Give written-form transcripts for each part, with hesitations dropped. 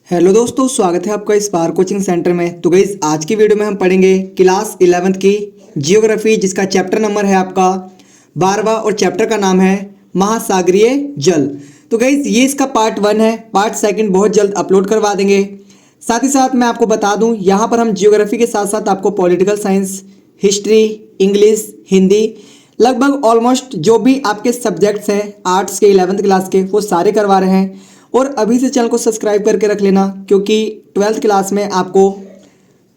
Hello दोस्तों, स्वागत है आपका इस पार कोचिंग सेंटर में। तो गाइस आज की वीडियो में हम पढ़ेंगे क्लास 11th की जियोग्राफी, जिसका चैप्टर नंबर है आपका 12वां और चैप्टर का नाम है महासागरीय जल। तो गाइस ये इसका पार्ट 1 है, पार्ट 2 बहुत जल्द अपलोड करवा देंगे। साथ ही साथ मैं आपको बता दूं, यहाँ पर हम जियोग्राफी के साथ साथ आपको political science, history, English, Hindi, लगभग ऑलमोस्ट जो भी आपके सब्जेक्ट्स हैं आर्ट्स के 11th क्लास के, वो सारे करवा रहे हैं। और अभी से चैनल को सब्सक्राइब करके रख लेना, क्योंकि 12th क्लास में आपको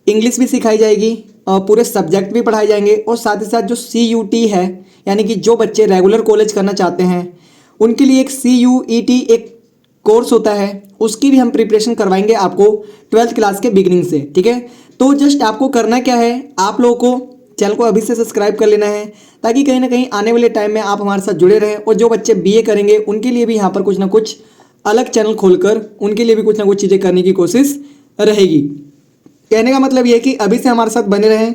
इंग्लिश भी सिखाई जाएगी और पूरे सब्जेक्ट भी पढ़ाए जाएंगे। और साथ ही साथ जो CUT है, यानी कि जो बच्चे रेगुलर कॉलेज करना चाहते हैं उनके लिए एक CUET एक कोर्स होता है, उसकी भी हम प्रिपरेशन करवाएंगे आपको 12th क्लास के बिगिनिंग से। ठीक है, तो जस्ट आपको करना क्या है, आप लोगों को चैनल को अभी से सब्सक्राइब कर लेना है, ताकि कहीं ना कहीं आने वाले टाइम में आप हमारे साथ जुड़े रहें। और जो बच्चे BA करेंगे उनके लिए भी यहाँ पर कुछ ना कुछ अलग चैनल खोलकर उनके लिए भी कुछ ना कुछ चीज़ें करने की कोशिश रहेगी। कहने का मतलब ये है कि अभी से हमारे साथ बने रहें,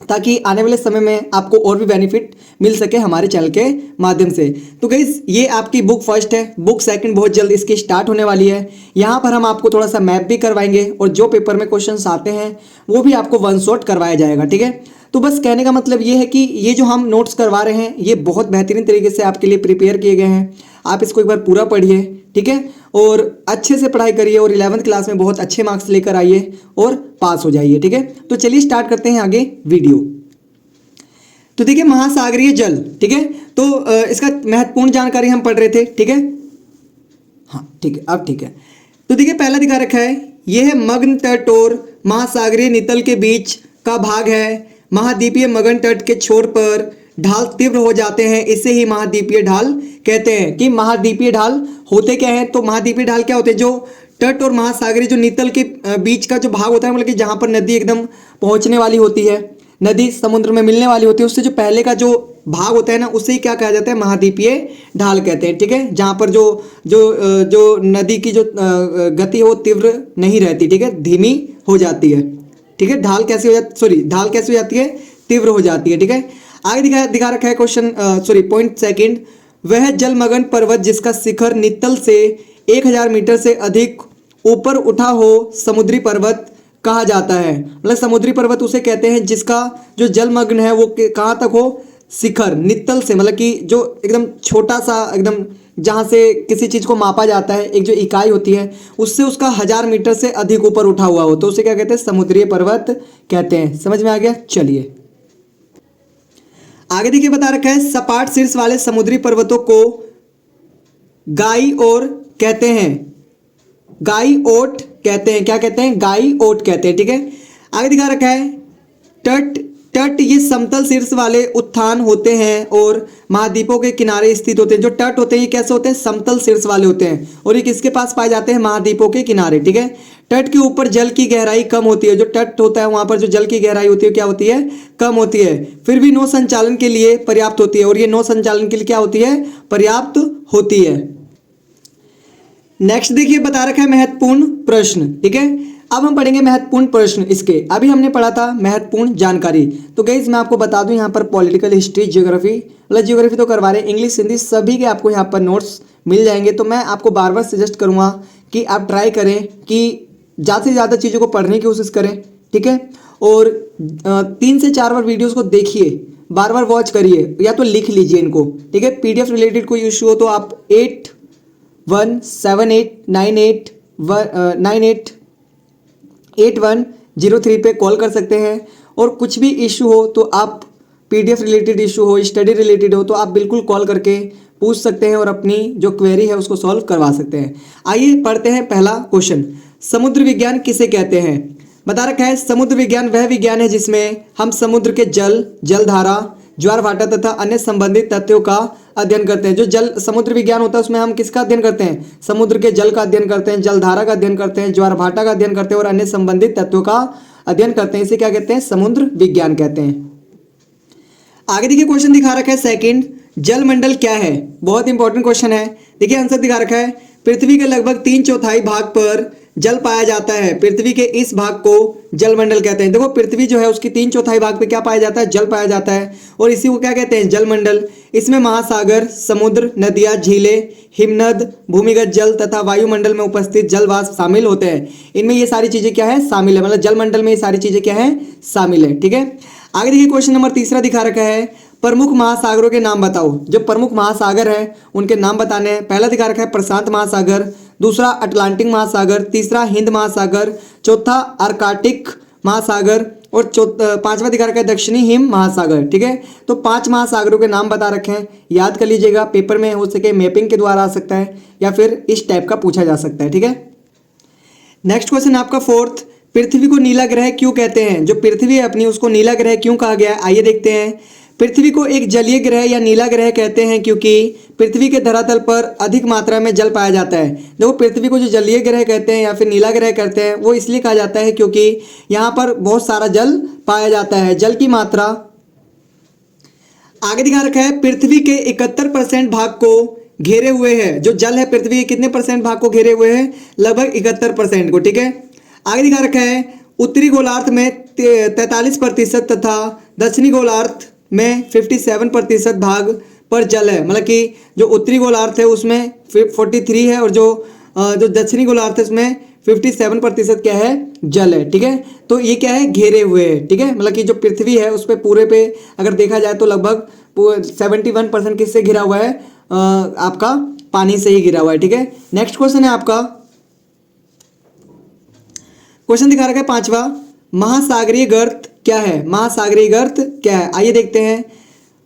ताकि आने वाले समय में आपको और भी बेनिफिट मिल सके हमारे चैनल के माध्यम से। तो गाइस ये आपकी बुक फर्स्ट है, बुक सेकंड बहुत जल्द इसकी स्टार्ट होने वाली है। यहाँ पर हम आपको थोड़ा सा मैप भी करवाएंगे और जो पेपर में क्वेश्चंस आते हैं वो भी आपको वन शॉट करवाया जाएगा। ठीक है, तो बस कहने का मतलब ये है कि ये जो हम नोट्स करवा रहे हैं ये बहुत बेहतरीन तरीके से आपके लिए प्रिपेयर किए गए हैं। आप इसको एक बार पूरा पढ़िए, ठीक है, और अच्छे से पढ़ाई करिए और 11th क्लास में बहुत अच्छे मार्क्स लेकर आइए और पास हो जाइए। ठीक है, तो चलिए स्टार्ट करते हैं आगे वीडियो। तो देखिए महासागरीय जल, ठीक है, तो इसका महत्वपूर्ण जानकारी हम पढ़ रहे थे। ठीक है, हाँ ठीक है, अब ठीक है। तो देखिए पहला दिखा रखा है, यह है मग्न तट और महासागरीय नितल के बीच का भाग है। महाद्वीपीय मगन तट के छोर पर ढाल तीव्र हो जाते हैं, इसे ही महाद्वीपीय ढाल कहते हैं। कि महाद्वीपीय ढाल होते क्या है, तो महाद्वीपीय ढाल क्या होते हैं, जो तट और महासागरीय जो नितल के बीच का जो भाग होता है, मतलब कि जहां पर नदी एकदम पहुंचने वाली होती है, नदी समुद्र में मिलने वाली होती है, उससे जो पहले का जो भाग होता है ना, उसे ही क्या कहा जाता है, महाद्वीपीय ढाल कहते हैं। ठीक है, जहां पर जो जो जो नदी की जो गति है वो तीव्र नहीं रहती, ठीक है, धीमी हो जाती है। ठीक है, ढाल कैसे हो जाती, सॉरी ढाल कैसे हो जाती है, तीव्र हो जाती है। ठीक है, आगे दिखा रखा है क्वेश्चन, सॉरी पॉइंट सेकंड, वह जलमग्न पर्वत जिसका शिखर नितल से 1000 मीटर से अधिक ऊपर उठा हो समुद्री पर्वत कहा जाता है। मतलब समुद्री पर्वत उसे कहते हैं जिसका जो जलमग्न है वो कहाँ तक हो, शिखर नितल से, मतलब कि जो एकदम छोटा सा, एकदम जहाँ से किसी चीज़ को मापा जाता है, एक जो इकाई होती है उससे उसका 1000 मीटर से अधिक ऊपर उठा हुआ हो, तो उसे क्या कहते हैं, समुद्रीय पर्वत कहते हैं। समझ में आ गया, चलिए आगे देखिए बता रखा है, सपाट शीर्ष वाले समुद्री पर्वतों को गाई ओट कहते हैं, गाई ओट कहते हैं, क्या कहते हैं, गाई ओट कहते हैं। ठीक है, आगे दिखा रखा है, तट तट ये समतल शीर्ष वाले उत्थान होते हैं और महाद्वीपों के किनारे स्थित होते हैं। जो तट होते हैं ये कैसे होते हैं, समतल शीर्ष वाले होते हैं, और ये किसके पास पाए जाते हैं, महाद्वीपों के किनारे। ठीक है, तट के ऊपर जल की गहराई कम होती है, जो तट होता है वहां पर जो जल की गहराई होती है क्या होती है, कम होती है, फिर भी नौ संचालन के लिए पर्याप्त होती है, और ये नौ संचालन के लिए क्या होती है, पर्याप्त होती है। नेक्स्ट देखिए बता रखा है महत्वपूर्ण प्रश्न। ठीक है, अब हम पढ़ेंगे महत्वपूर्ण प्रश्न इसके। अभी हमने पढ़ा था महत्वपूर्ण जानकारी। तो गाइस मैं आपको बता दूं, यहाँ पर पॉलिटिकल, हिस्ट्री, ज्योग्राफी, मतलब ज्योग्राफी तो करवा रहे हैं, इंग्लिश, हिंदी सभी के आपको यहाँ पर नोट्स मिल जाएंगे। तो मैं आपको बार बार सजेस्ट करूँगा कि आप ट्राई करें कि ज़्यादा से ज़्यादा चीज़ों को पढ़ने की कोशिश करें। ठीक है, और 3 से 4 बार वीडियोज़ को देखिए, बार बार वॉच करिए, या तो लिख लीजिए इनको। ठीक है, PDF रिलेटेड कोई इशू हो तो आप 817898 पे कॉल कर सकते हैं। और कुछ भी इशू हो तो आप, PDF रिलेटेड इशू हो, स्टडी रिलेटेड हो, तो आप बिल्कुल कॉल करके पूछ सकते हैं और अपनी जो क्वेरी है उसको सॉल्व करवा सकते हैं। आइए पढ़ते हैं पहला क्वेश्चन, समुद्र विज्ञान किसे कहते हैं। बता रखा है, समुद्र विज्ञान वह विज्ञान है जिसमें हम समुद्र के जल, जलधारा, ज्वार भाटा तथा अन्य संबंधित तथ्यों का अध्ययन करते हैं। जो जल समुद्र विज्ञान होता है उसमें हम किसका अध्ययन करते हैं, समुद्र के जल का अध्ययन करते हैं, जलधारा का अध्ययन करते हैं, ज्वार भाटा का अध्ययन करते हैं और अन्य संबंधित तत्वों का अध्ययन करते हैं। इसे क्या कहते हैं, समुद्र विज्ञान कहते हैं। आगे देखिए क्वेश्चन दिखा रखा है सेकंड, जलमंडल क्या है। बहुत इंपॉर्टेंट क्वेश्चन है। देखिए आंसर दिखा रखा है, पृथ्वी के लगभग 3/4 भाग पर जल पाया जाता है? पृथ्वी के इस भाग को जलमंडल कहते हैं। देखो पृथ्वी जो है उसकी 3/4 भाग पे क्या पाया जाता है? जल पाया जाता है, और इसी को क्या कहते हैं? जलमंडल। इसमें महासागर, समुद्र, नदियाँ, झीलें, हिमनद, भूमिगत जल तथा वायुमंडल में उपस्थित जल वाष्प शामिल होते हैं। इनमें ये सारी चीजें क्या है? शामिल है, मतलब जलमंडल में ये सारी चीजें क्या है? शामिल है। ठीक है, आगे देखिए क्वेश्चन नंबर 3 दिखा रखा है, प्रमुख महासागरों के नाम बताओ। जो प्रमुख महासागर है उनके नाम बताने हैं। पहला दिखा रखा है प्रशांत महासागर, दूसरा अटलांटिक महासागर, तीसरा हिंद महासागर, चौथा आर्कटिक महासागर, और पांचवा दिखा रखा है दक्षिणी हिम महासागर। ठीक है, तो 5 महासागरों के नाम बता रखे हैं, याद कर लीजिएगा। पेपर में हो सके मैपिंग के द्वारा आ सकता है या फिर इस टाइप का पूछा जा सकता है। ठीक है, नेक्स्ट क्वेश्चन आपका 4th, पृथ्वी को नीला ग्रह क्यों कहते हैं? जो पृथ्वी है अपनी उसको नीला ग्रह क्यों कहा गया है? आइए देखते हैं। पृथ्वी को एक जलीय ग्रह या नीला ग्रह कहते हैं क्योंकि पृथ्वी के धरातल पर अधिक मात्रा में जल पाया जाता है। देखो पृथ्वी को जो जलीय ग्रह कहते हैं या फिर नीला ग्रह कहते हैं वो इसलिए कहा जाता है क्योंकि यहाँ पर बहुत सारा जल पाया जाता है। जल की मात्रा आगे दिखा रखा है, पृथ्वी के 71% भाग को घेरे हुए है। जो जल है पृथ्वी के कितने परसेंट भाग को घेरे हुए है? लगभग 71% को। ठीक है, आगे दिखा रखा है, उत्तरी गोलार्ध में 43% तथा दक्षिणी गोलार्ध में 57% भाग पर जल है। मतलब कि जो उत्तरी गोलार्ध है उसमें 43 है, और जो दक्षिणी गोलार्ध है उसमें 57% क्या है? जल है। ठीक है, तो ये क्या है? घेरे हुए है। ठीक है, मतलब कि जो पृथ्वी है उस पर पूरे पे अगर देखा जाए तो लगभग 71% किससे घिरा हुआ है? आपका पानी से ही घिरा हुआ है। ठीक है, नेक्स्ट क्वेश्चन है आपका, क्वेश्चन दिखा रखा है 5वां, महासागरीय गर्त क्या है? महासागरीय गर्त क्या है? आइए देखते हैं।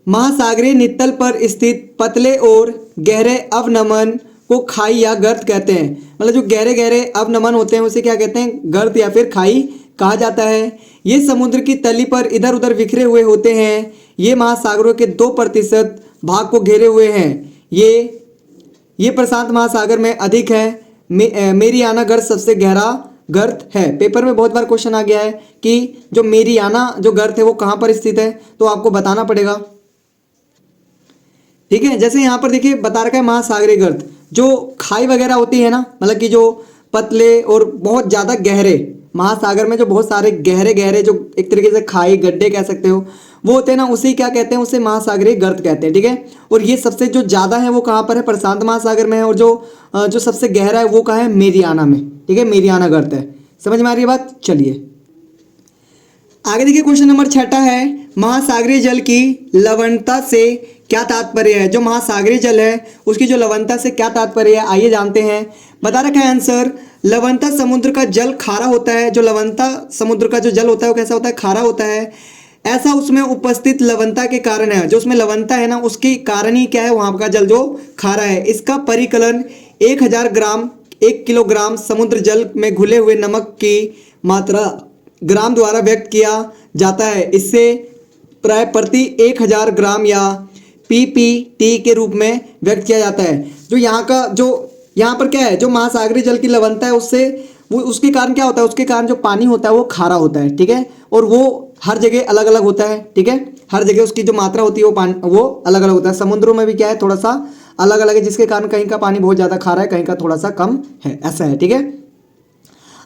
महासागरीय नितल पर स्थित पतले और गहरे अवनमन को खाई या गर्त कहते हैं। मतलब जो गहरे गहरे अवनमन होते हैं उसे क्या कहते हैं? गर्त या फिर खाई कहा जाता है। ये समुद्र की तली पर इधर उधर बिखरे हुए होते हैं। ये महासागरों के 2% भाग को घेरे हुए हैं। ये प्रशांत महासागर में अधिक है। मेरियाना गर्त सबसे गहरा गर्त है। पेपर में बहुत बार क्वेश्चन आ गया है कि जो मेरियाना जो गर्त है वो कहाँ पर स्थित है, तो आपको बताना पड़ेगा। ठीक है, जैसे यहाँ पर देखिए बता रखा है महासागरीय गर्त, जो खाई वगैरह होती है ना, मतलब कि जो पतले और बहुत ज़्यादा गहरे महासागर में जो बहुत सारे गहरे गहरे जो एक तरीके से खाई गड्ढे कह सकते हो वो होते हैं ना, उसे क्या कहते हैं? उसे महासागरीय गर्त कहते हैं। ठीक है, और ये सबसे जो ज़्यादा है वो कहाँ पर है? प्रशांत महासागर में है, और जो सबसे गहरा है वो कहाँ है? मेरियाना में। ठीक है, मेरियाना गर्त है। समझ में आ रही है बात? चलिए आगे देखिए, क्वेश्चन नंबर 6 है, महासागरीय जल की लवणता से क्या तात्पर्य है? जो महासागरीय जल है उसकी जो लवणता से क्या तात्पर्य है, आइए जानते हैं। बता रखा है आंसर, लवणता समुद्र का जल खारा होता है। जो लवणता समुद्र का जो जल होता है वो कैसा होता है? खारा होता है। ऐसा उसमें उपस्थित लवणता के कारण है। जो उसमें लवणता है ना उसके कारण ही क्या है? वहाँ का जल जो खारा है। इसका परिकलन 1000 ग्राम 1 किलोग्राम समुद्र जल में घुले हुए नमक की मात्रा ग्राम द्वारा व्यक्त किया जाता है। इससे प्राय प्रति 1000 ग्राम या पीपीटी के रूप में व्यक्त किया जाता है। जो यहाँ पर क्या है? जो महासागरीय जल की लवणता है उसके कारण क्या होता है? उसके कारण जो पानी होता है वो खारा होता है। ठीक है, और वो हर जगह अलग अलग होता है। ठीक है, हर जगह उसकी जो मात्रा होती है वो अलग अलग होता है। समुद्रों में भी क्या है? थोड़ा सा अलग अलग है, जिसके कारण कहीं का पानी बहुत ज़्यादा खारा है, कहीं का थोड़ा सा कम है, ऐसा है। ठीक है,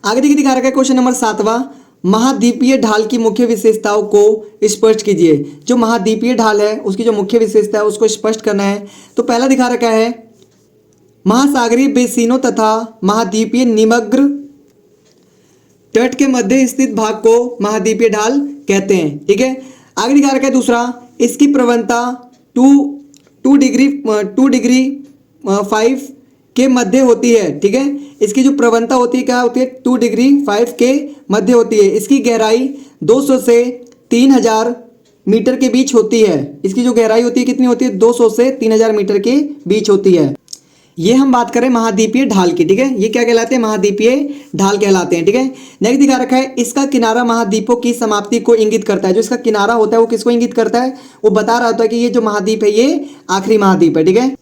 आगे देखिए दिखा रखा है क्वेश्चन नंबर 7वां, महाद्वीपीय ढाल की मुख्य विशेषताओं को स्पष्ट कीजिए। जो महाद्वीपीय ढाल है उसकी जो मुख्य विशेषता है उसको स्पष्ट करना है। तो पहला दिखा रखा है, महासागरीय बेसिनों तथा महाद्वीपीय निमग्न तट के मध्य स्थित भाग को महाद्वीपीय ढाल कहते हैं। ठीक है, आगे दिखा रखा है दूसरा, इसकी प्रवणता 2 डिग्री 5 के मध्य होती है। ठीक है, इसकी जो प्रवणता होती है क्या होती है? 2 डिग्री 5 के मध्य होती है। इसकी गहराई 200 से 3000 मीटर के बीच होती है। इसकी जो गहराई होती है कितनी होती है? 200 से 3000 मीटर के बीच होती है। ये हम बात करें महाद्वीपीय ढाल की। ठीक है, ये क्या कहलाते हैं? महाद्वीपीय ढाल कहलाते हैं। ठीक है, नेक्स्ट दिखा रखा है, इसका किनारा महाद्वीपों की समाप्ति को इंगित करता है। जो इसका किनारा होता है वो किसको इंगित करता है? वो बता रहा होता है कि ये जो महाद्वीप है ये आखिरी महाद्वीप है। ठीक है,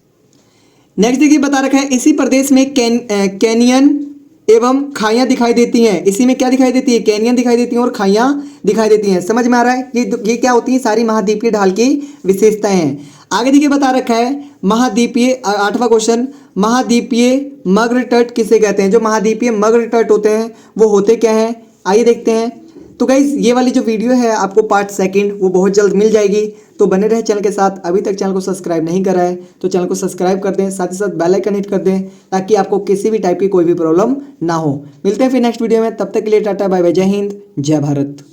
नेक्स्ट देखिए बता रखा है, इसी प्रदेश में कैनियन एवं खाइयाँ दिखाई देती हैं। इसी में क्या दिखाई देती है? कैनियन दिखाई देती हैं और खाइयाँ दिखाई देती हैं। समझ में आ रहा है? ये क्या होती है? सारी महाद्वीपीय ढाल की विशेषताएं हैं। आगे देखिए बता रखा है, महाद्वीपीय 8वां क्वेश्चन, महाद्वीपीय मग्र तट किसे कहते हैं? जो महाद्वीपीय मग्र तट होते हैं वो होते क्या हैं, आइए देखते हैं। तो गाइज ये वाली जो वीडियो है आपको पार्ट सेकंड वो बहुत जल्द मिल जाएगी, तो बने रहे चैनल के साथ। अभी तक चैनल को सब्सक्राइब नहीं करा है तो चैनल को सब्सक्राइब कर दें, साथ ही साथ बेल आइकन हिट कर दें ताकि आपको किसी भी टाइप की कोई भी प्रॉब्लम ना हो। मिलते हैं फिर नेक्स्ट वीडियो में, तब तक के लिए टाटा बाय बाय, जय हिंद जय भारत।